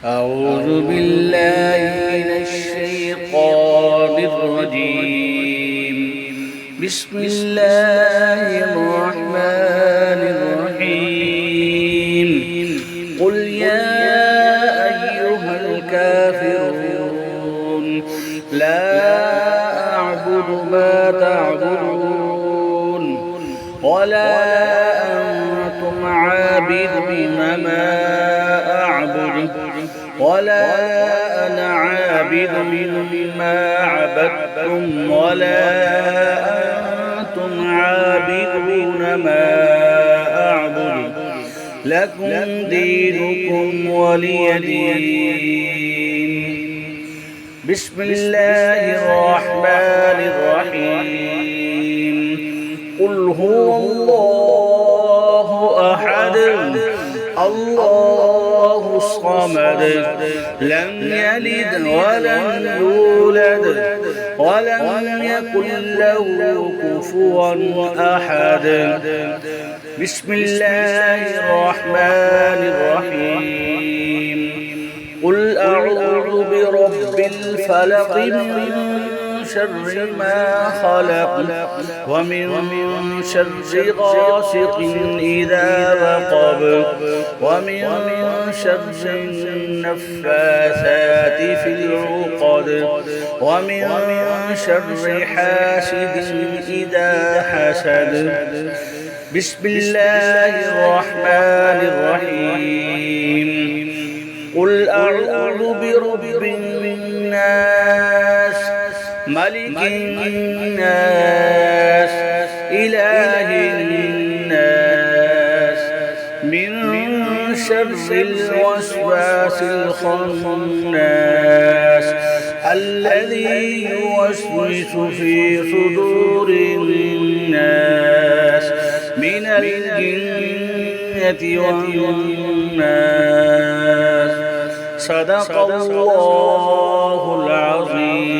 أعوذ بالله من الشيطان الرجيم. بسم الله الرحمن الرحيم. قل يا أيها الكافرون لا أعبد ما تعبدون ولا أنتم عابدون ما أعبد ولا أنا عابد ما عبدتم ولا أنتم عابدون ما أعبد لكم دينكم ولي دين. بسم الله الرحمن الرحيم. قل هو الله أحد الله الصمد لم يلد ولم يولد ولم يكن له كفوا أحد. بسم الله الرحمن الرحيم. قل أعوذ برب الفلق من شر ما خلق ومن شر غاسق إذا وقب ومن شر النفاثات في العقد ومن شر حاسد إذا حسد. بسم الله الرحمن الرحيم. قل أعوذ برب الناس ملك الناس إله الناس من شر الوسواس الخناس الذي يوسوس في صدور الناس من الجنة والناس. صدق الله العظيم.